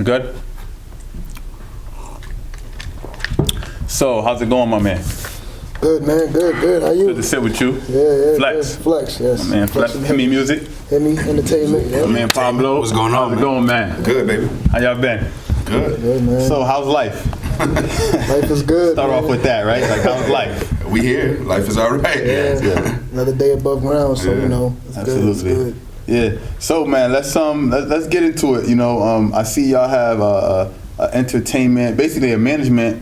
Good? So, how's it going, my man? Good, man. Good. How you? Good to sit with you. Yeah. Flex. Good. Flex, yes. My man, Flex. Himmy Music. Himmy Entertainment. Yeah. My man, Pablo. What's going on, How's it going, man? Good, baby. How y'all been? Good, man. So, how's life? Life is good. Start off with that, right? Like, how's life? We here. Life is all right. Yeah. Another day above ground, so it's Absolutely. good. Yeah. So, man, let's get into it. I see y'all have a entertainment, basically a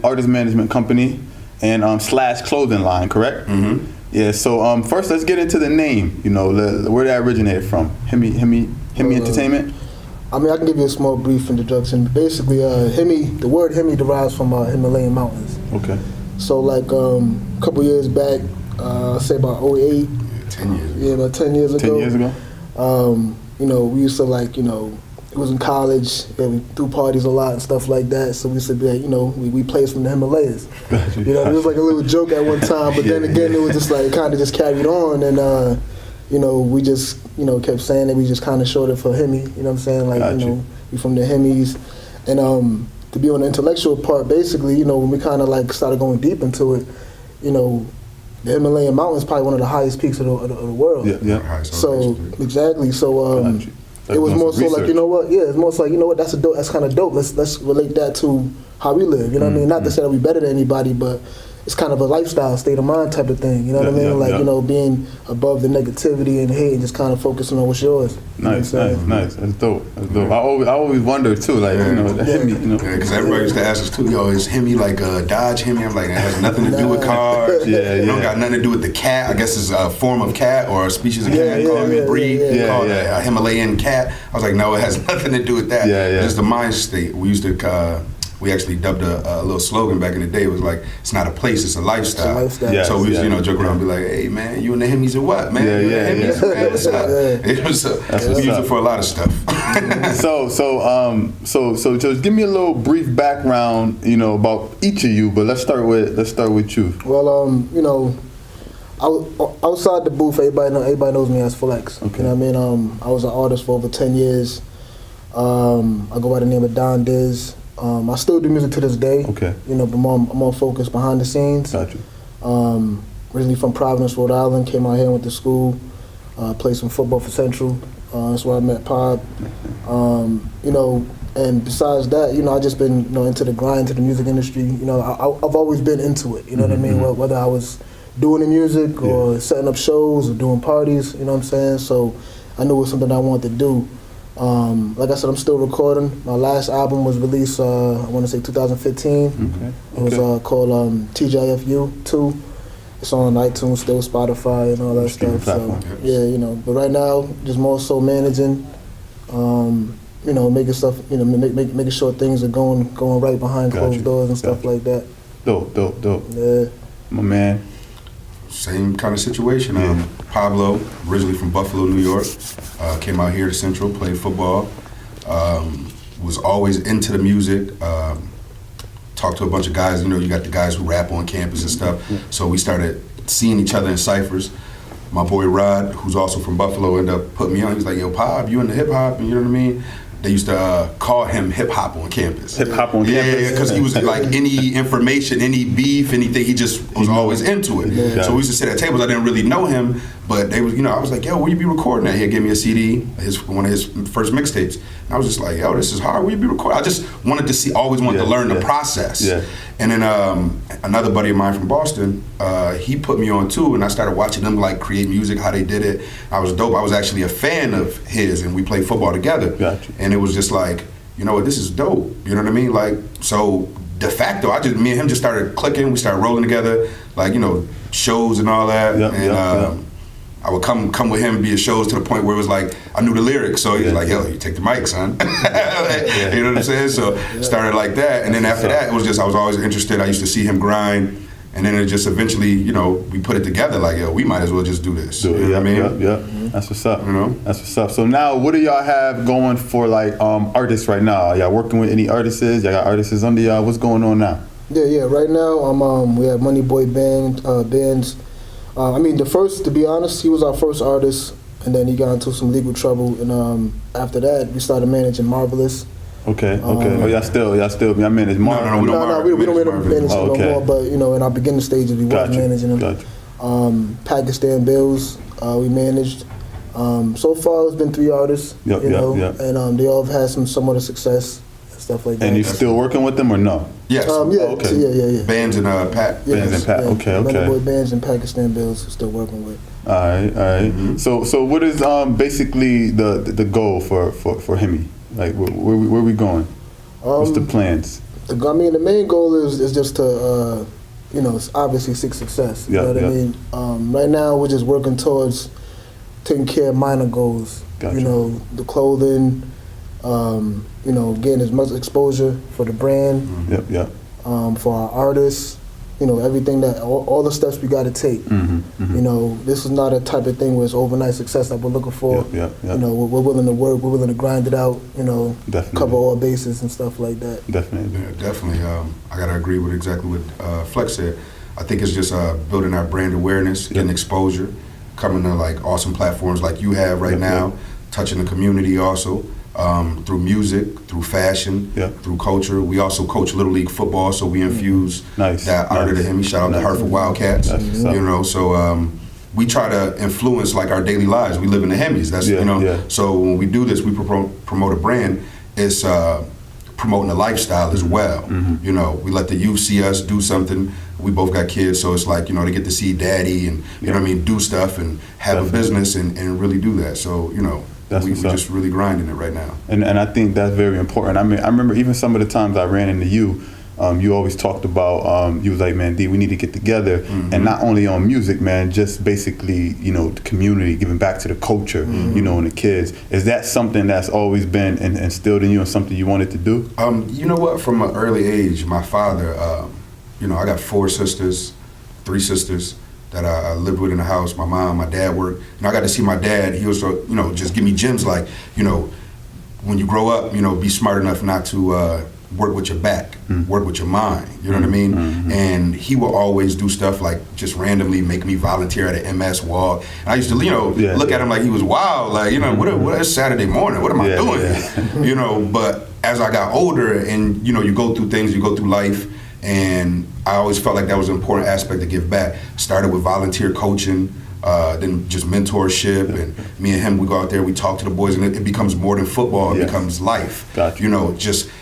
artist management company, and slash clothing line, correct? Mm-hmm. Yeah. So, first, let's get into the name. Where that originated from? Himmy Entertainment. I mean, I can give you a small brief introduction. Basically, the word Himmy derives from Himalayan mountains. Okay. So, like a couple years back, say about 08. 10 years ago. Yeah, about 10 years ago. 10 years ago. We used to it was in college. Yeah, we threw parties a lot and stuff like that. So we used to be like, we played from the Himalayas. It was like a little joke at one time, but then again, it was just like kind of just carried on, and we just kept saying that we just kind of short it for Himmy. You know what I'm saying? Like we from the Himmys, and to be on the intellectual part, basically, when we kind of like started going deep into it, the Himalayan mountains probably one of the highest peaks of the world. Yeah. So exactly. So it was more so like, it's more so like, that's kind of dope. Let's relate that to how we live. You know what I mean? Not to say that we better than anybody, but it's kind of a lifestyle, state of mind type of thing. You know what I mean? Being above the negativity and hate and just kind of focusing on what's yours. Nice. That's dope. I always wonder too, like, the Himmy, because everybody used to ask us too, is Himmy like a Dodge Himmy? I'm like, it has nothing to do with cars. It don't got nothing to do with the cat. I guess it's a form of cat or a species of cat called a breed called a Himalayan cat. I was like, no, it has nothing to do with that. It's just the mind state. We used to we actually dubbed a little slogan back in the day. It was like, it's not a place, it's a lifestyle. It's a lifestyle. So we used to, joke around and be like, hey, man, you and the Himmys or what, man? Himmys, man, what's up? It was, we used it for a lot of stuff. So just give me a little brief background, about each of you, but let's start with you. Well, outside the booth, everybody knows me as Flex. Okay. You know what I mean? I was an artist for over 10 years. I go by the name of Don Diz. I still do music to this day. Okay. But I'm more focused behind the scenes. Gotcha. Originally from Providence, Rhode Island. Came out here, went to school, played some football for Central. That's where I met Pop. And besides that, I just been into the grind, to the music industry. I've always been into it. You know what I mean? Whether I was doing the music or setting up shows or doing parties. You know what I'm saying? So I knew it was something I wanted to do. Like I said, I'm still recording. My last album was released, I want to say 2015. Okay. It was called TJFU 2. It's on iTunes, still Spotify, and all that stuff. So but right now, just more so managing, making stuff, making sure things are going right behind closed doors and stuff like that. Dope. Yeah. My man. Same kind of situation. Pablo, originally from Buffalo, New York, came out here to Central, played football, was always into the music, talked to a bunch of guys, you got the guys who rap on campus and stuff, so we started seeing each other in ciphers. My boy Rod, who's also from Buffalo, ended up putting me on. He was like, yo, Pop, you into hip-hop, you know what I mean? They used to call him Hip Hop on campus. Hip Hop on campus? Yeah, because he was like, any information, any beef, anything, he just was always into it. Yeah. So we used to sit at tables. I didn't really know him, but they was, I was like, yo, where you be recording at? He'd give me a CD, one of his first mixtapes. And I was just like, yo, this is hard. Where you be recording? I just wanted to see, always wanted to learn the process. Yeah. And then another buddy of mine from Boston, he put me on too, and I started watching them like create music, how they did it. I was dope. I was actually a fan of his, and we played football together. Gotcha. And it was just like, you know what, this is dope. You know what I mean? Like, so de facto, me and him just started clicking. We started rolling together, like, shows and all that. I would come with him and be at shows to the point where it was like, I knew the lyrics. So he was like, yo, you take the mic, son. You know what I'm saying? So started like that. And then after that, it was just, I was always interested. I used to see him grind. And then it just eventually, we put it together like, yo, we might as well just do this. You know what I mean? Yeah. That's what's up. That's what's up. So now, what do y'all have going for like artists right now? Y'all working with any artists? Y'all got artists under y'all? What's going on now? Yeah. Right now, we have Money Boy bands. To be honest, he was our first artist, and then he got into some legal trouble. And after that, we started managing Marvelous. Okay. Oh, y'all still manage Marvin? No, we don't we don't manage him no more. But in our beginning stages, we was managing him. Gotcha. Pakistan Bills, we managed. So far, it's been 3 artists. Yep. And they all have had somewhat of success and stuff like that. And you still working with them or no? Yes. Okay. Yeah. Bands and Pat. Bands and Pat. Okay. Boy bands and Pakistan Bills we're still working with. All right. Mm-hmm. So what is basically the goal for Himmy? Like where we going? What's the plans? The main goal is just to it's obviously seek success. You know what I mean? Right now we're just working towards taking care of minor goals. Gotcha. The clothing, getting as much exposure for the brand. Yep. For our artists, everything that all the steps we got to take. This is not a type of thing where it's overnight success that we're looking for. Yep. We're willing to work. We're willing to grind it out. Definitely. Cover all bases and stuff like that. Definitely. Yeah, definitely. I gotta agree with exactly what Flex said. I think it's just building our brand awareness, getting exposure, coming to like awesome platforms like you have right now, touching the community also. Through music, through fashion, through culture. We also coach Little League football, so we infuse that art of the Himmy. Shout out to Hartford Wildcats. So we try to influence like our daily lives. We live in the Hemmys. That's So when we do this, we promote a brand. It's promoting a lifestyle as well. We let the youth see us do something. We both got kids, so it's like they get to see daddy and do stuff and have a business and really do that. So we're just really grinding it right now. And I think that's very important. I mean, I remember even some of the times I ran into you, you always talked about, you was like, man, D, we need to get together. And not only on music, man, just basically, the community, giving back to the culture, and the kids. Is that something that's always been instilled in you and something you wanted to do? You know what? From an early age, my father, I got 4 sisters, 3 sisters that I lived with in the house. My mom, my dad worked. I got to see my dad. He was, just give me gems like, when you grow up, be smart enough not to work with your back, work with your mind. You know what I mean? And he will always do stuff like just randomly make me volunteer at an MS walk. And I used to, look at him like he was wild. Like, what is Saturday morning? What am I doing? But as I got older and, you go through things, you go through life, and I always felt like that was an important aspect to give back. Started with volunteer coaching, then just mentorship, and me and him, we go out there, we talk to the boys, and it becomes more than football, it becomes life. Gotcha.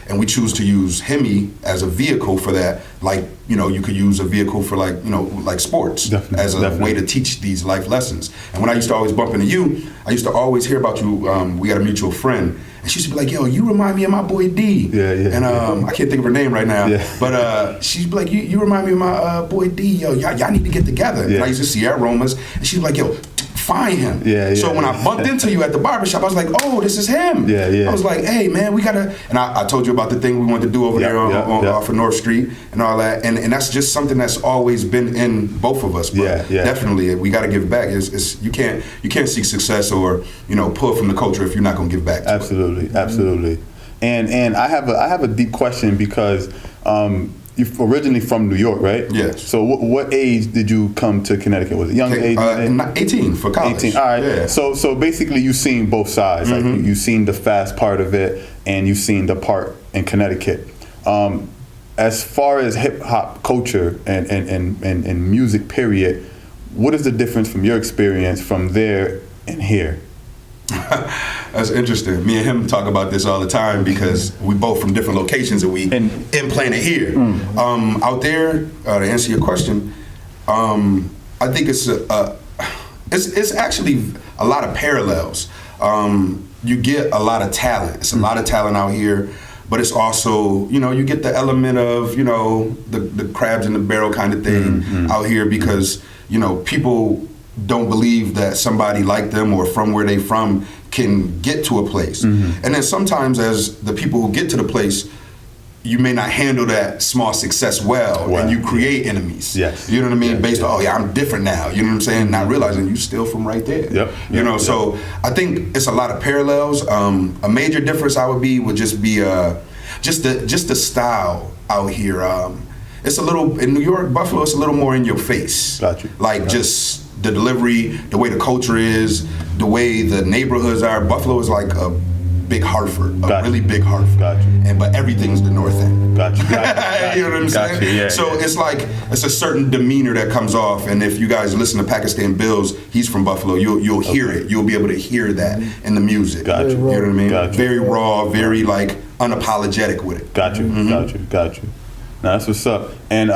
And we choose to use Himmy as a vehicle for that, like, you could use a vehicle for like sports, as a way to teach these life lessons. And when I used to always bump into you, I used to always hear about you, we had a mutual friend, and she used to be like, yo, you remind me of my boy D. And I can't think of her name right now, but she'd be like, you remind me of my boy D, yo, y'all need to get together. And I used to see her at Roma's, and she'd be like, yo, find him. So when I bumped into you at the barbershop, I was like, oh, this is him. I was like, hey, man, we gotta, and I told you about the thing we wanted to do over there off of North Street and all that, and that's just something that's always been in both of us. But definitely, we gotta give back. It's you can't seek success or pull from the culture if you're not gonna give back to Absolutely. And I have a deep question because you're originally from New York, right? Yes. So what age did you come to Connecticut? Was it young age? 18 for college. 18. All right. So basically, you've seen both sides. Like you've seen the fast part of it, and you've seen the part in Connecticut. As far as hip hop culture and music, period, what is the difference from your experience from there and here? That's interesting. Me and him talk about this all the time because we both from different locations and we implant it here. Out there, to answer your question, I think it's actually a lot of parallels. You get a lot of talent. It's a lot of talent out here, but it's also, you get the element of, the crabs in the barrel kind of thing out here because, people don't believe that somebody like them or from where they from can get to a place. And then sometimes as the people who get to the place, you may not handle that small success well. And you create enemies. You know what I mean? Based on, I'm different now. You know what I'm saying? Not realizing you still from right there. So I think it's a lot of parallels. A major difference would just be just the style out here. It's a little, in New York, Buffalo, it's a little more in your face. Just the delivery, the way the culture is, the way the neighborhoods are. Buffalo is like a big Hartford, a Gotcha. really big Hartford. Gotcha. But everything's the North End. Gotcha. Gotcha. You know what I'm saying? Gotcha. Yeah, so it's like, it's a certain demeanor that comes off, and if you guys listen to Pakistan Bills, he's from Buffalo, you'll hear it. You'll be able to hear that in the music. Gotcha. You know what I mean? Gotcha. Very raw, very like unapologetic with it. Got you. Got you. Now that's what's up. And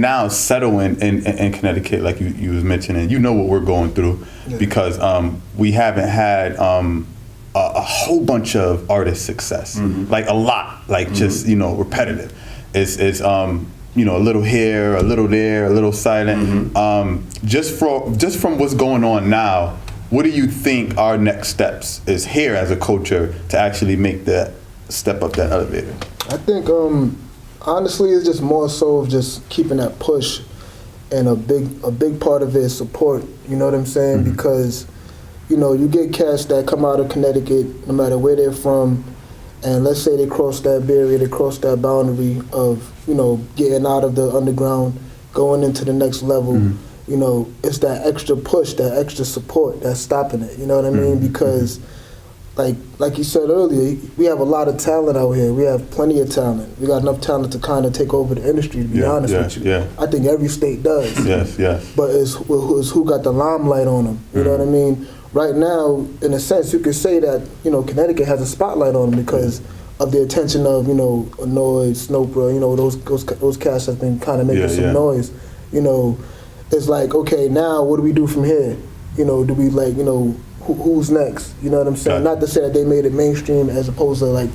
now settling in Connecticut, like you was mentioning, you know what we're going through, because we haven't had a whole bunch of artist success, like a lot, like just repetitive. It's a little here, a little there, a little silent. Just from what's going on now, what do you think our next steps is here as a culture to actually make that step up that elevator? I think honestly, it's just more so of just keeping that push, and a big part of it is support. You know what I'm saying? Because you get cats that come out of Connecticut, no matter where they're from, and let's say they cross that barrier, they cross that boundary of getting out of the underground, going into the next level. It's that extra push, that extra support that's stopping it. You know what I mean? Because like you said earlier, we have a lot of talent out here. We have plenty of talent. We got enough talent to kind of take over the industry, to be honest with you. Yeah. I think every state does. Yes. But it's who got the limelight on them. You know what I mean? Right now, in a sense, you could say that, Connecticut has a spotlight on them because of the attention of, Annoyed, Snopra, those cats have been kind of making some noise. It's like, okay, now what do we do from here? Do we who's next? You know what I'm saying? Not to say that they made it mainstream as opposed to like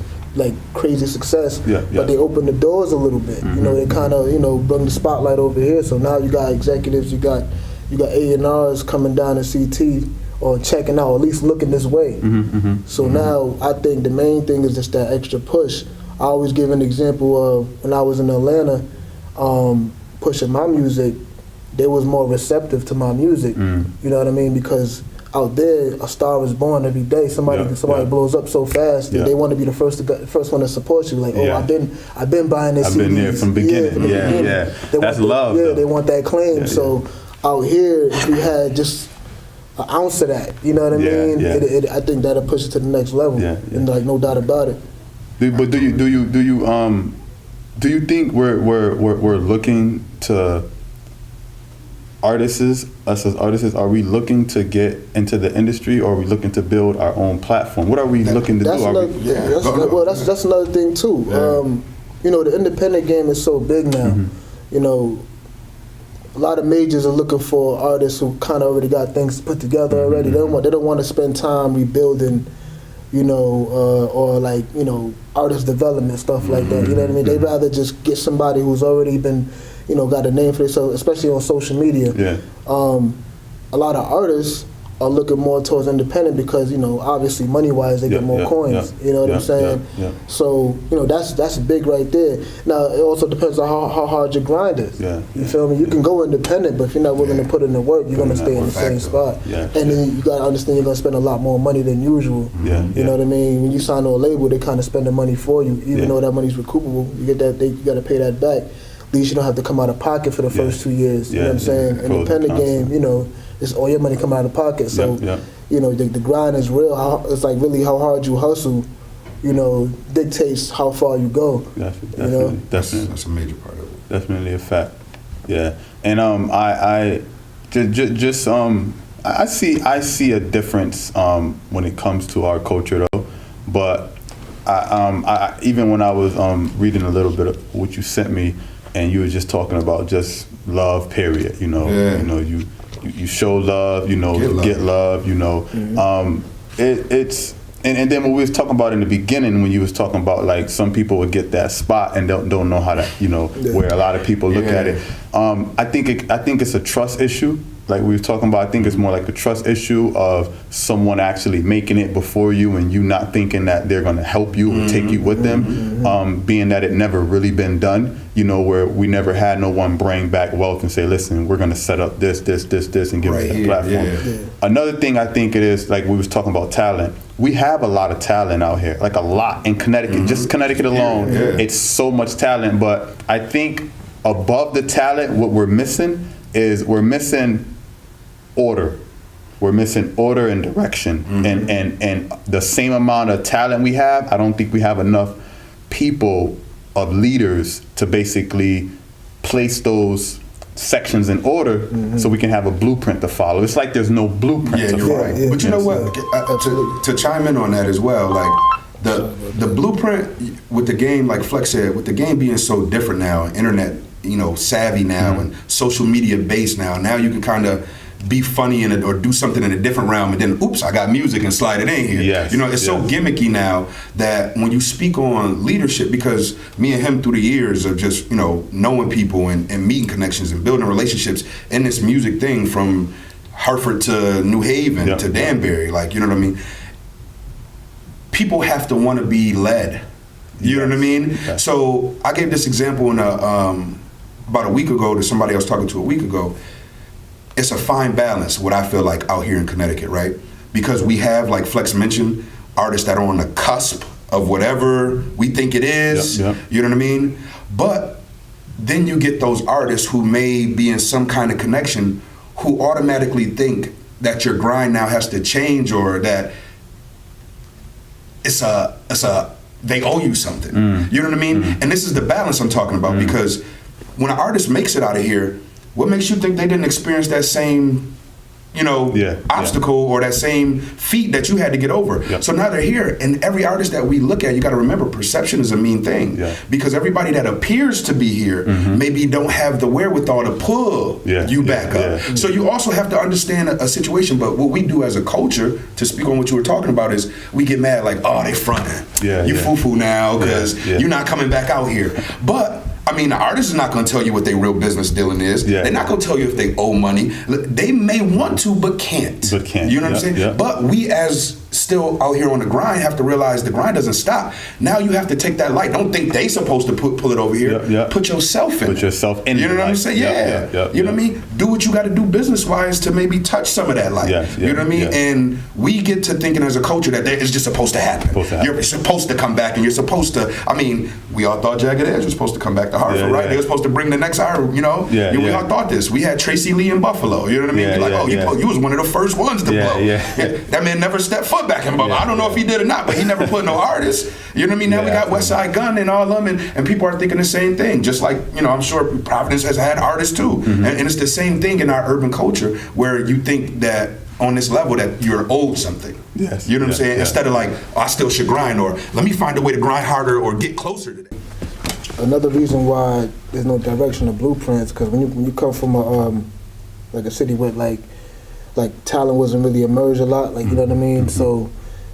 crazy success, but they opened the doors a little bit. They kind of bring the spotlight over here. So now you got executives, you got A&Rs coming down to CT or checking out, or at least looking this way. So now I think the main thing is just that extra push. I always give an example of when I was in Atlanta, pushing my music. They was more receptive to my music. You know what I mean? Because out there, a star is born every day. Somebody blows up so fast that they want to be the first one to support you. Like, I've been buying this. I've been there from the beginning. Yeah. That's love. Yeah, they want that claim. So out here, if we had just an ounce of that, you know what I mean? I think that'll push it to the next level. And no doubt about it. But do you think we're looking to us as artists, are we looking to get into the industry, or are we looking to buid our own platform? What are we looking to do? That's another thing too. The independent game is so big now. A lot of majors are looking for artists who kind of already got things put together already. They don't want to spend time rebuilding, or artist development, stuff like that. You know what I mean? They'd rather just get somebody who's already been got a name for themselves, especially on social media. A lot of artists are looking more towards independent because, obviously money-wise they get more coins. You know what I'm saying? So, that's big right there. Now, it also depends on how hard your grind is. You feel me? You can go independent, but if you're not willing to put in the work, you're going to stay in the same spot. And then you got to understand you're going to spend a lot more money than usual. You know what I mean? When you sign to a label, they kind of spend the money for you. Even though that money's recoupable, you got to pay that back. At least you don't have to come out of pocket for the first 2 years. You know what I'm saying? Independent game, it's all your money come out of pocket. So, the grind is real. It's like really how hard you hustle, dictates how far you go. Definitely. That's a major part of it. Definitely a fact. Yeah. And I see a difference when it comes to our culture though. But I even when I was reading a little bit of what you sent me, and you were just talking about just love, period. You show love, get love. It's and then what we was talking about in the beginning, when you was talking about like some people would get that spot and don't know how to, where a lot of people look at it. I think it's a trust issue. Like we were talking about, I think it's more like a trust issue of someone actually making it before you and you not thinking that they're going to help you or take you with them, being that it never really been done, where we never had no one bring back wealth and say, listen, we're going to set up this, and give us a platform. Another thing I think it is, like we was talking about talent, we have a lot of talent out here, like a lot in Connecticut, just Connecticut alone, it's so much talent, but I think above the talent, what we're missing is order. we're missing order and direction, and the same amount of talent we have, I don't think we have enough people of leaders to basically place those sections in order so we can have a blueprint to follow. It's like there's no blueprint to you're follow. right. But you know what? To chime in on that as well, like the blueprint with the game, like Flex said, with the game being so different now, internet, savvy now, and social media based now you can kind of be funny in it or do something in a different realm, and then oops, I got music and slide it in here. Yes, it's so gimmicky now that when you speak on leadership, because me and him through the years of just knowing people and meeting connections and building relationships in this music thing, from Hartford to New Haven to Danbury, like, you know what I mean? People have to want to be led. You know what I mean? Okay. So I gave this example in about a week ago to somebody I was talking to a week ago. It's a fine balance, what I feel like out here in Connecticut, right? Because we have, like Flex mentioned, artists that are on the cusp of whatever we think it is. You know what I mean? But then you get those artists who may be in some kind of connection who automatically think that your grind now has to change, or that they owe you something. You know what I mean? And this is the balance I'm talking about, because when an artist makes it out of here, what makes you think they didn't experience that same, obstacle or that same feat that you had to get over? So now they're here, and every artist that we look at, you got to remember, perception is a mean thing, because everybody that appears to be here maybe don't have the wherewithal to pull you back up. So you also have to understand a situation. But what we do as a culture, to speak on what you were talking about, is we get mad like, oh, they fronting, you foo-foo now because you're not coming back out here. But I mean, the artist is not going to tell you what their real business dealing is. They're not going to tell you if they owe money. They may want to, but can't. You know what I'm saying? But we, as still out here on the grind, have to realize the grind doesn't stop. Now you have to take that light. Don't think they supposed to pull it over here. Put yourself in. Put yourself in. You know what I'm saying? You know what I mean? Do what you got to do business-wise to maybe touch some of that light. You know what I mean? And we get to thinking as a culture that it's just supposed to happen. You're supposed to come back, and you're supposed to. I mean, we all thought Jagged Edge was supposed to come back to Hartford, right? They were supposed to bring the next hour. We all thought this. We had Tracy Lee in Buffalo. You know what I mean? You was one of the first ones to blow. That man never stepped foot back in Buffalo. I don't know if he did or not, but he never put no artists. You know what I mean? Now we got West Side Gun and all of them, and people are thinking the same thing. Just like, I'm sure Providence has had artists too. And it's the same thing in our urban culture, where you think that on this level that you're owed something. You know what I'm saying? Instead of like, I still should grind, or let me find a way to grind harder or get closer to that. Another reason why there's no direction or blueprints, because when you come from a city where like talent wasn't really emerged a lot, like, you know what I mean? So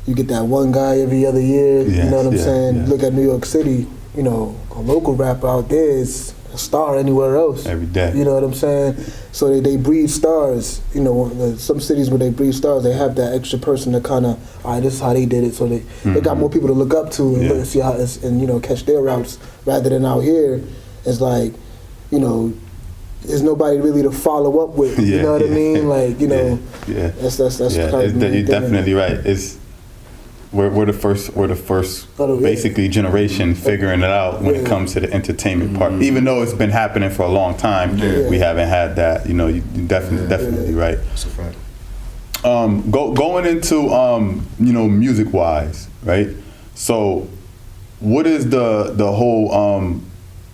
you get that one guy every other year, you know what I'm saying? Look at New York City, a local rapper out there is a star anywhere else. Every day. You know what I'm saying? So they breed stars. Some cities where they breed stars, they have that extra person to kind of, all right, this is how they did it. So they got more people to look up to and look, see how and catch their routes, rather than out here. It's like, there's nobody really to follow up with. You know what I mean? Like, that's kind of you're definitely right. We're the first basically generation figuring it out when it comes to the entertainment part. Even though it's been happening for a long time, we haven't had that. You're definitely right. That's a fact. Going into music wise, right? So what is the whole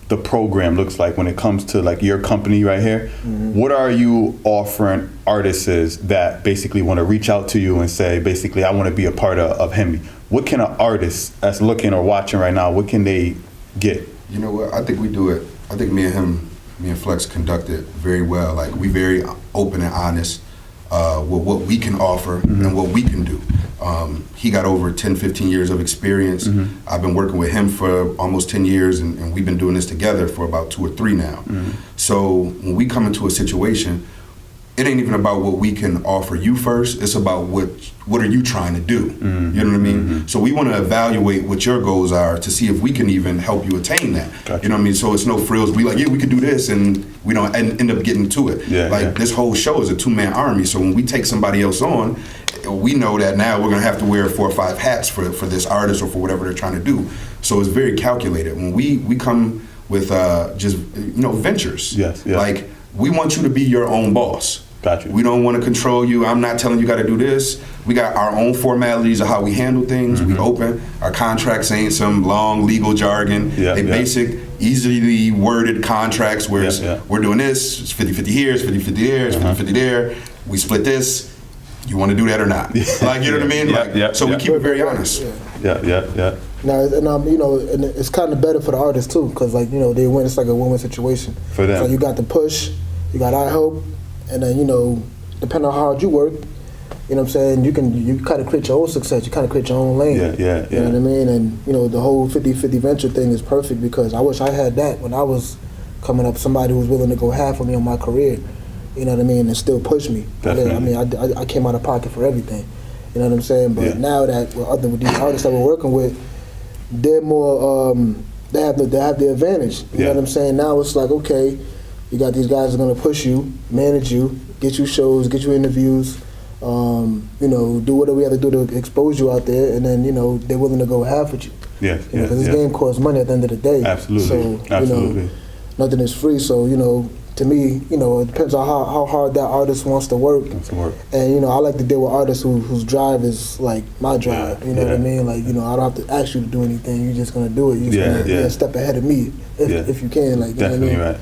the program looks like when it comes to like your company right here? What are you offering artists that basically want to reach out to you and say, basically, I want to be a part of Himmy? What can an artist that's looking or watching right now, what can they get? You know what? I think we do it. I think me and Flex conduct it very well. Like, we very open and honest with what we can offer and what we can do. He got over 10, 15 years of experience. I've been working with him for almost 10 years, and we've been doing this together for about 2 or 3 now. So when we come into a situation, it ain't even about what we can offer you first. It's about what are you trying to do? You know what I mean? So we want to evaluate what your goals are to see if we can even help you attain that. Gotcha. You know what I mean? So it's no frills. We like, we could do this, and we don't end up getting to it. This whole show is a 2-man army. So when we take somebody else on, we know that now we're gonna have to wear 4 or 5 hats for this artist or for whatever they're trying to do. So it's very calculated. When we come with just ventures. Like, we want you to be your own boss. Got you. We don't want to control you. I'm not telling you got to do this. We got our own formalities of how we handle things. We open. Our contracts ain't some long legal jargon. They basic, easily worded contracts where we're doing this. It's 50-50 here. It's 50-50 there. It's 50-50 there. We split this. You want to do that or not? Like, you know what I mean? So we keep it very honest. Yeah. Now, and you know, and it's kind of better for the artists too, because like, you know, they win. It's like a win-win situation for them. So you got the push, you got I Hope, and then, you know, depending on how hard you work, you know what I'm saying, you kind of create your own success. You kind of create your own lane. Yeah. You know what I mean? And you know, the whole 50-50 venture thing is perfect because I wish I had that when I was coming up. Somebody who was willing to go half of me on my career. You know what I mean, and still push me. Definitely. I mean, I came out of pocket for everything. You know what I'm saying? But now that with these artists that we're working with, they're more they have the advantage. You know what I'm saying? Now it's like, okay, you got these guys that are gonna push you, manage you, get you shows, get you interviews, you know, do whatever we have to do to expose you out there, and then, you know, they're willing to go half with you. Because this game costs money at the end of the day. Absolutely. So you know, nothing is free. So, you know, to me, you know, it depends on how hard that artist wants to work. And, you know, I like to deal with artists whose drive is like my drive. You know what I mean? Like, you know, I don't have to ask you to do anything. You're just going to do it. You're just going to step ahead of me if you can. Like, you definitely know what I mean? right.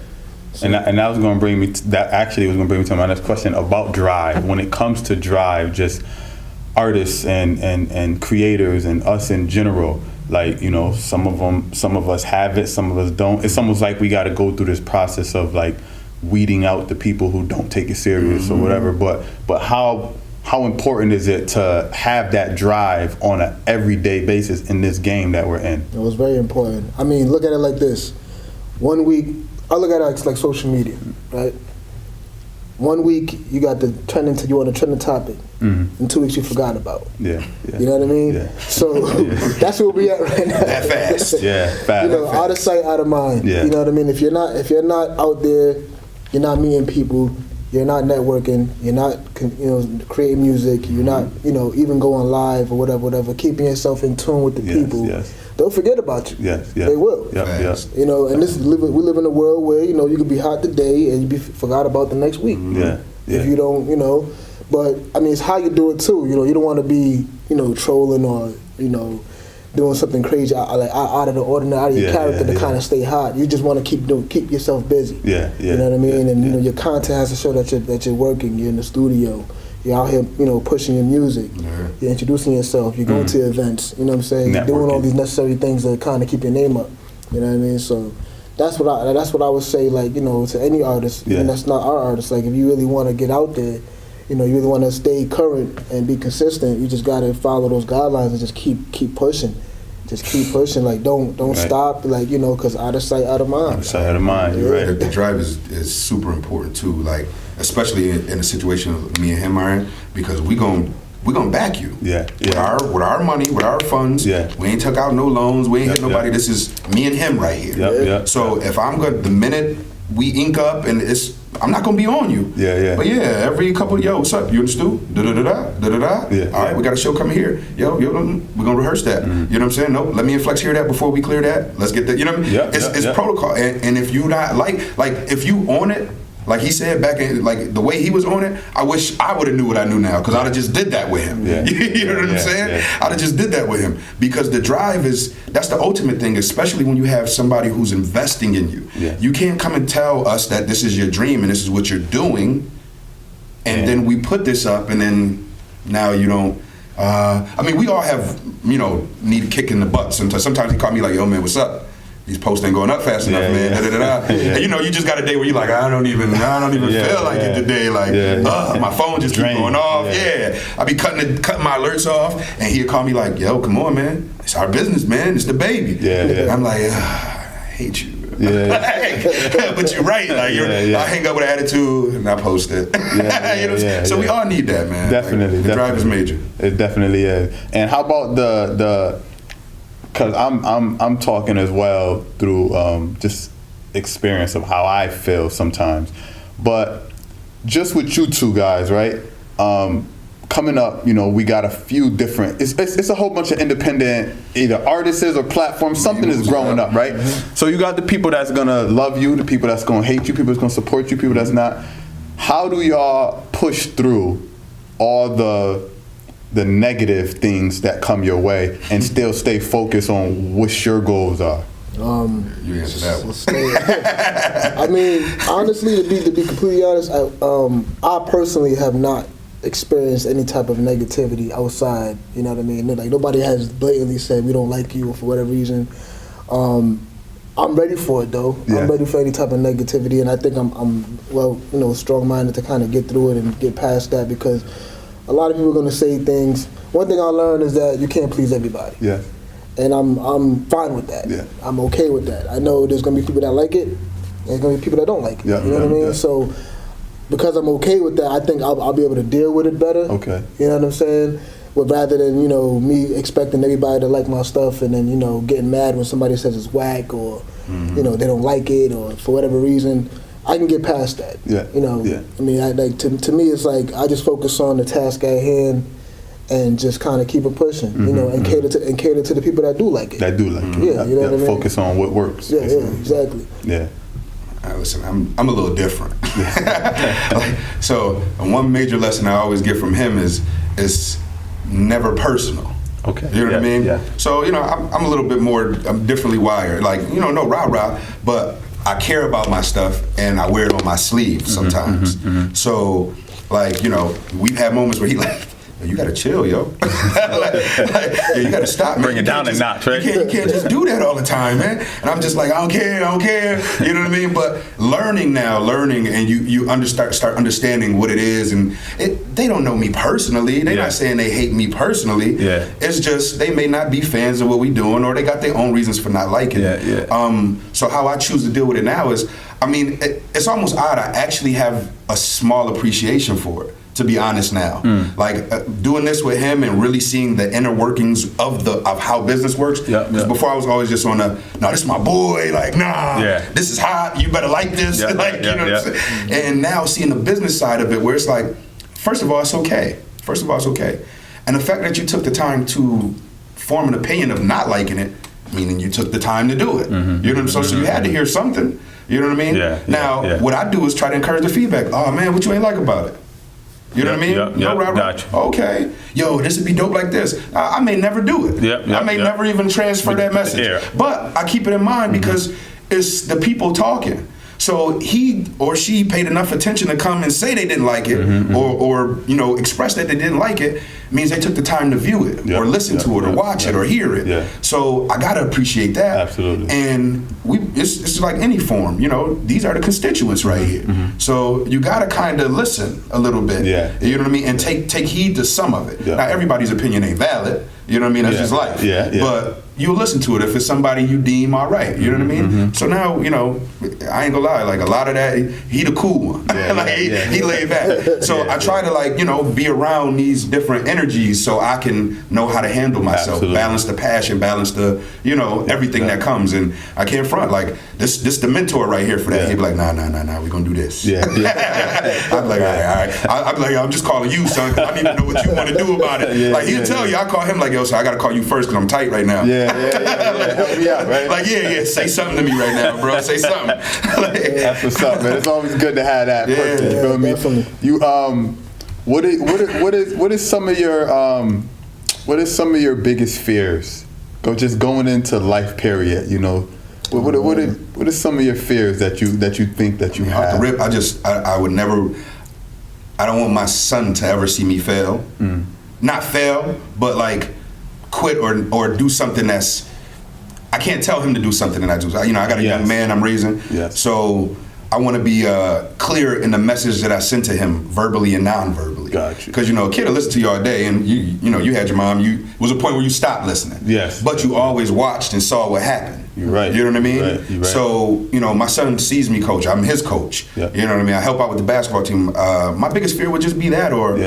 So, and that was going to bring me to, that actually was going to bring me to my next question about drive. When it comes to drive, just artists and creators and us in general, like, you know, some of us have it, some of us don't. It's almost like we got to go through this process of like weeding out the people who don't take it serious or whatever. But how important is it to have that drive on an everyday basis in this game that we're in? It was very important. I mean, look at it like this. 1 week, I look at it like social media, right? 1 week you got the trending, you on a trending topic. In 2 weeks you forgot about. You know what I mean? So that's where we at right now. That fast. Fast. You know, out of sight, out of mind. You know what I mean? If you're not out there, you're not meeting people, you're not networking, you're not, you know, creating music, you're not, you know, even going live or whatever, keeping yourself in tune with the people, they'll forget about you. They will. You know, and we live in a world where, you know, you could be hot today and you be forgot about the next week. If you don't, you know, but I mean, it's how you do it too. You know, you don't want to be, you know, trolling or, you know, doing something crazy out of the ordinary, out of your character to kind of stay hot. You just want to keep yourself busy. You know what I mean? And you know, your content has to show that you're working. You're in the studio. You're out here, you know, pushing your music. You're introducing yourself. You're going to events. You know what I'm saying? You're doing all these necessary things that kind of keep your name up. You know what I mean? So that's what I would say. Like, you know, to any artist, even that's not our artist. Like, if you really want to get out there, you know, you really want to stay current and be consistent, you just got to follow those guidelines and just keep pushing. Just keep pushing. Like, don't stop. Like, you know, because out of sight, out of mind. Out of sight, out of mind. You're right. The drive is super important too. Like, especially in a situation of me and him are in, because we gonna back you. With our money, with our funds. We ain't took out no loans. We ain't hit nobody. This is me and him right here. So if I'm good, the minute we ink up and I'm not gonna be on you. But every couple of what's up? You in the stew? All right, we got a show coming here. We're gonna rehearse that. You know what I'm saying? Nope. Let me and Flex hear that before we clear that. Let's get that. You know what I mean? It's protocol. And if you not like if you on it, like he said back in, like the way he was on it, I wish I would have knew what I knew now, because I'd have just did that with him. You know what I'm saying? I'd have just did that with him, because the drive that's the ultimate thing, especially when you have somebody who's investing in you. You can't come and tell us that this is your dream and this is what you're doing, and then we put this up and then now you don't. I mean, we all have, you know, need a kick in the butt. Sometimes he call me like, yo man, what's up? These posts ain't going up fast enough, man. And you know, you just got a day where you're like, I don't even feel like it today. Like, my phone just keep going off. I be cutting my alerts off, and he'll call me like, yo, come on, man. It's our business, man. It's the baby. I'm like, I hate you. But you're right. Like, I hang up with an attitude and I post it. You know, so we all need that, man. Definitely. Like, the drive is major. It definitely is. And how about the because I'm talking as well through just experience of how I feel sometimes, but just with you two guys, right? Coming up, you know, we got a few different. It's a whole bunch of independent either artists or platforms. Something is growing up, right? So you got the people that's gonna love you, the people that's gonna hate you, people that's gonna support you, people that's not. how do y'all push through all the negative things that come your way and still stay focused on what your goals are? You answer that one. I mean, honestly, to be completely honest, I personally have not experienced any type of negativity outside. You know what I mean? Like, nobody has blatantly said we don't like you for whatever reason. I'm ready for it though. Yeah. I'm ready for any type of negativity, and I think I'm well, strong-minded to kind of get through it and get past that, because a lot of people are going to say things. One thing I learned is that you can't please everybody. Yeah. And I'm fine with that. Yeah. I'm okay with that. I know there's gonna be people that like it, and there's gonna be people that don't like it. Yeah, you know what I mean? Yeah. So because I'm okay with that, I think I'll be able to deal with it better. Okay. You know what I'm saying? But rather than me expecting everybody to like my stuff and then getting mad when somebody says it's whack or they don't like it or for whatever reason, I can get past that. Yeah. Yeah. I mean, to me, it's like I just focus on the task at hand and just kind of keep it pushing, and cater to the people that do like it. That do like it. Yeah, you know what I mean? Focus on what works. Yeah, exactly. Yeah. Listen, I'm a little different. So one major lesson I always get from him is never personal. Okay. You know what I mean? Yeah. So I'm a little bit more. I'm differently wired. Like no rah, but I care about my stuff and I wear it on my sleeve sometimes. So we've had moments where he like, you gotta chill, yo. You gotta stop. Bring it down a notch, right? You can't just do that all the time, man. And I'm just like, I don't care. You know what I mean? But learning, and you start understanding what it is, and they don't know me personally. They're not saying they hate me personally. Yeah. It's just they may not be fans of what we doing, or they got their own reasons for not liking it. Yeah. So how I choose to deal with it now is, it's almost odd. I actually have a small appreciation for it, to be honest now. Doing this with him and really seeing the inner workings of how business works. Because before I was always just on no, this is my boy, this is hot, you better like this. What I'm saying? And now seeing the business side of it, where it's like, first of all, it's okay. And the fact that you took the time to form an opinion of not liking it, meaning you took the time to do it. You know what I'm saying? So you had to hear something. You know what I mean? Now, what I do is try to encourage the feedback. Oh man, what you ain't like about it? You know what I mean? Gotcha. Okay. Yo, this would be dope like this. I may never do it. I may never even transfer that message. But I keep it in mind because it's the people talking. So he or she paid enough attention to come and say they didn't like it, or express that they didn't like it, means they took the time to view it, or listen to it, or watch it, or hear it. So I gotta appreciate that. Absolutely. And it's like any form. These are the constituents right here. So you gotta kind of listen a little bit. You know what I mean, and take heed to some of it. Now everybody's opinion ain't valid. You know what I mean? That's just life. But you'll listen to it if it's somebody you deem all right. You know what I mean? So now, I ain't gonna lie, like a lot of that, he the cool one. He laid back. So I try to be around these different energies so I can know how to handle myself, balance the passion, balance the, everything that comes. And I can't front, like, this the mentor right here for that. He'd be like, nah, we're gonna do this. I'd be like, all right. I'd be like, I'm just calling you, son, 'cause I need to know what you want to do about it. Like, he'll tell you, I call him like, yo, so I gotta call you first because I'm tight right now. Help me out, right? Like, say something to me right now, bro. Say something. That's what's up, man. It's always good to have that person. You feel me? Definitely. You what is some of your biggest fears? Going into life, period. What are some of your fears that you think that you have? Off the rip, I would never. I don't want my son to ever see me fail. Not fail, but like quit or do something that's. I can't tell him to do something that I do. I got a young man I'm raising. So I want to be clear in the message that I send to him, verbally and non-verbally. Gotcha. Because a kid will listen to you all day, and you had your mom. It was a point where you stopped listening. But you always watched and saw what happened. You're right. You know what I mean? You're right. So my son sees me coach. I'm his coach. You know what I mean? I help out with the basketball team. My biggest fear would just be that, or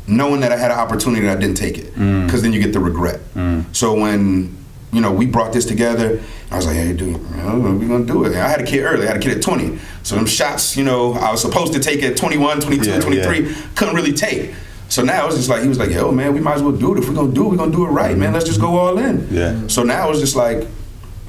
knowing that I had an opportunity and I didn't take it, because then you get the regret. So when we brought this together, I was like, hey, dude, we're gonna do it. And I had a kid early. I had a kid at 20. So them shots, I was supposed to take at 21, 22, 23, couldn't really take. So now it's just like, he was like, yo, man, we might as well do it. If we're gonna do it, we're gonna do it right, man. Let's just go all in. So now it's just like,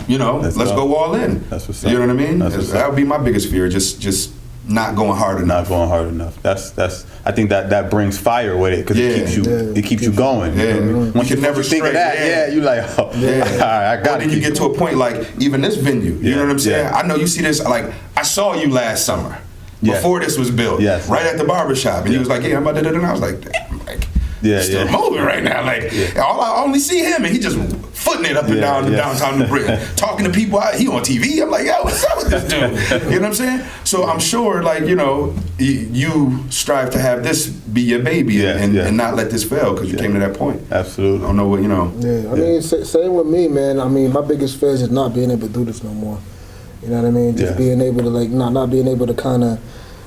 let's go all in. That's what's up. You know what I mean? That would be my biggest fear. Just not going hard enough. Not going hard enough. That's. I think that brings fire with it because it keeps you going. Yeah. Once you never think of that, you like, all right, I got it. Then you get to a point like even this venue. You know what I'm saying? I know you see this. Like I saw you last summer before this was built. Yes. Right at the barbershop, and he was like, "Yeah, I'm about to." And I was like, "Damn, like." Still moving right now. Like I only see him, and he just footing it up and down the downtown New Britain, talking to people. He on TV. I'm like, yo, what's up with this dude? You know what I'm saying? So I'm sure, like you strive to have this be your baby and not let this fail because you came to that point. Absolutely. I don't know what Yeah, I mean, same with me, man. I mean, my biggest fear is not being able to do this no more. You know what I mean? Just being able to not being able to kind of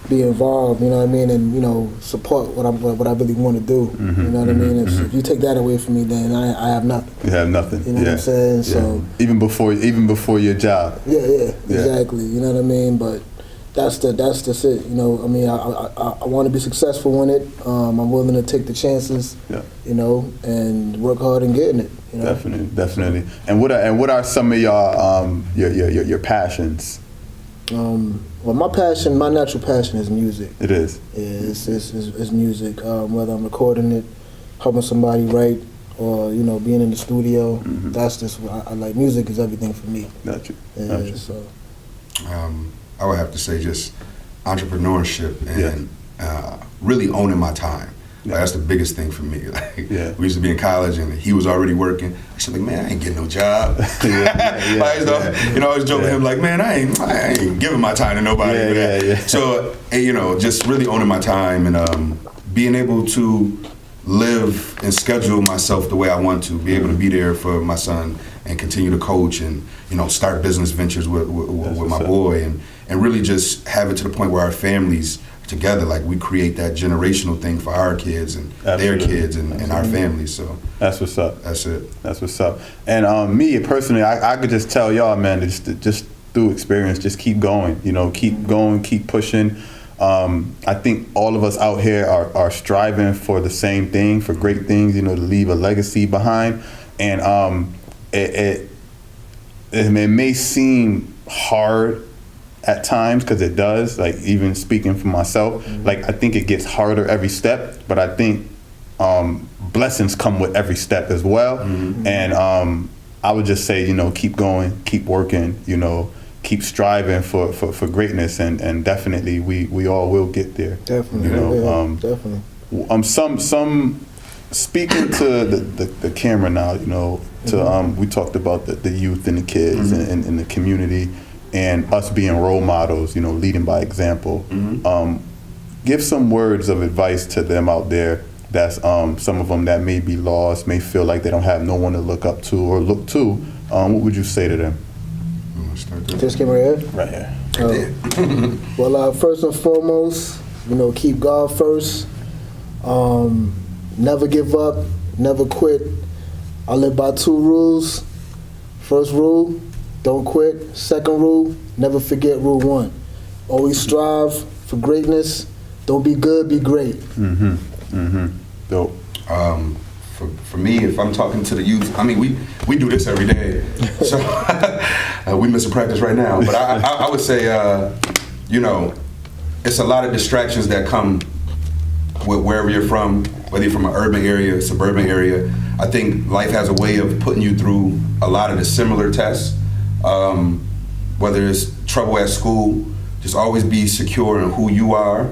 be involved, you know what I mean, and support what I really want to do. You know what I mean? If you take that away from me, then I have nothing. You have nothing. You know what I'm saying? So even before your job. Yeah, exactly. You know what I mean? But that's it. You know, I mean, I want to be successful in it. I'm willing to take the chances. You know, and work hard in getting it. You know? Definitely. And what are some of your passions? Well, my natural passion is music. It is. Yeah, it's music. Whether I'm recording it, helping somebody write, or being in the studio. That's just what I like. Music is everything for me. Gotcha. So. I would have to say just entrepreneurship and really owning my time. Like, that's the biggest thing for me. Like, we used to be in college and he was already working. I said, like, man, I ain't getting no job. I was joking with him, like, man, I ain't giving my time to nobody. So, just really owning my time and being able to live and schedule myself the way I want to, be able to be there for my son and continue to coach and, start business ventures with my boy and really just have it to the point where our families together, like we create that generational thing for our kids and their kids and our families. So that's what's up. That's it. That's what's up. And me personally, I could just tell y'all, man, just through experience, just keep going. Keep going, keep pushing. I think all of us out here are striving for the same thing, for great things. To leave a legacy behind. And it may seem hard at times, because it does, like even speaking for myself, like I think it gets harder every step, but I think blessings come with every step as well. And I would just say, keep going, keep working, keep striving for greatness, and definitely we all will get there. Definitely. Definitely. Some speaking to the camera now, we talked about the youth and the kids and the community. And us being role models, leading by example. Give some words of advice to them out there. That's some of them that may be lost, may feel like they don't have no one to look up to or look to. What would you say to them? Just came right here? Right here. Well, first and foremost, keep God first. Never give up, never quit. I live by 2 rules. First rule, don't quit. Second rule, never forget rule 1. Always strive for greatness. Don't be good, be great. Dope. For me, if I'm talking to the youth, I mean, we do this every day. So we missing practice right now. But I would say, it's a lot of distractions that come with wherever you're from, whether you're from an urban area, suburban area. I think life has a way of putting you through a lot of the similar tests. Whether it's trouble at school, just always be secure in who you are.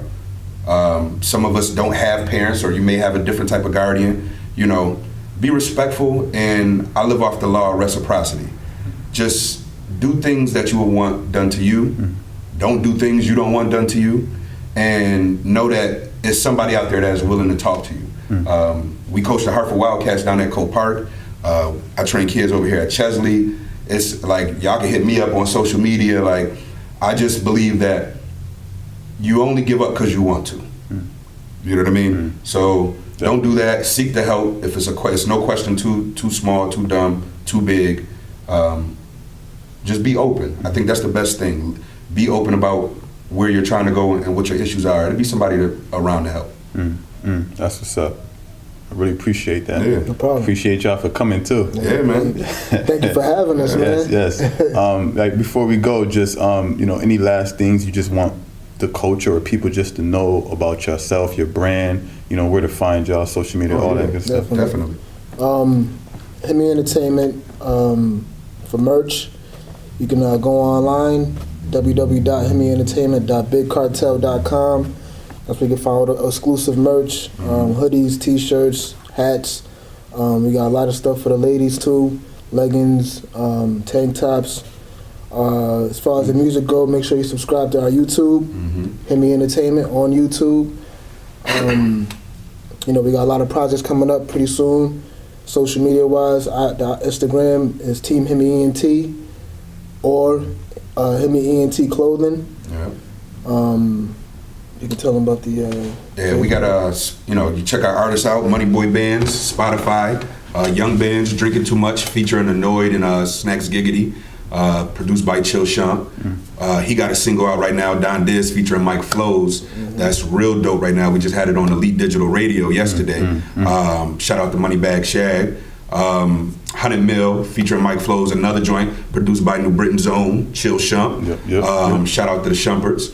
Some of us don't have parents, or you may have a different type of guardian. Be respectful, and I live off the law of reciprocity. Just do things that you would want done to you. Don't do things you don't want done to you, and know that there's somebody out there that is willing to talk to you. We coach the Hartford Wildcats down at Cope Park. I train kids over here at Chesley. It's like, y'all can hit me up on social media. Like, I just believe that you only give up because you want to. You know what I mean? So don't do that. Seek the help. If it's no question too small, too dumb, too big. Just be open. I think that's the best thing. Be open about where you're trying to go and what your issues are. There'll be somebody around to help. That's what's up. I really appreciate that. Yeah. No problem. Appreciate y'all for coming too. Yeah, man. Thank you for having us, man. Yes, yes. Like before we go, just you know, any last things you just want the culture or people just to know about yourself, your brand, you know, where to find y'all, social media, all that good stuff. Definitely. Himmy Entertainment for merch. You can go online, www.himmyentertainment.bigcartel.com. That's where you can find all the exclusive merch, hoodies, t-shirts, hats. We got a lot of stuff for the ladies too, leggings, tank tops. As far as the music go, make sure you subscribe to our YouTube, Himmy Entertainment on YouTube. You know, we got a lot of projects coming up pretty soon. Social media wise, the Instagram is Team Himmy ENT or Himmy ENT Clothing. Yeah. You can tell them about the. Yeah, we got you know, you check our artists out, Money Boy Bands, Spotify, Young Bands, Drinking Too Much, featuring Annoyed and Snacks Giggity, produced by Chill Shump. He got a single out right now, Don Diz, featuring Mike Flows. That's real dope right now. We just had it on Elite Digital Radio yesterday. Shout out to Moneybag Shag. 100 Mil, featuring Mike Flows, another joint, produced by New Britain's own, Chill Shump. Shout out to the Shumperts.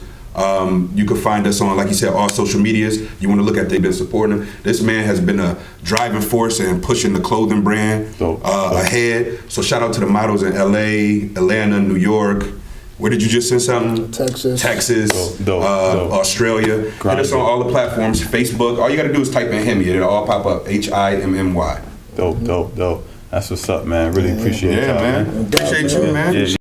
You can find us on, like you said, all social medias. You want to look at, they've been supporting him. This man has been a driving force and pushing the clothing brand ahead. So shout out to the models in LA, Atlanta, New York. Where did you just send something? Texas, Australia. Hit us on all the platforms, Facebook. All you got to do is type in Himmy. It'll all pop up, HIMMY. Dope. That's what's up, man. Really appreciate it. Yeah, man. Appreciate you, man.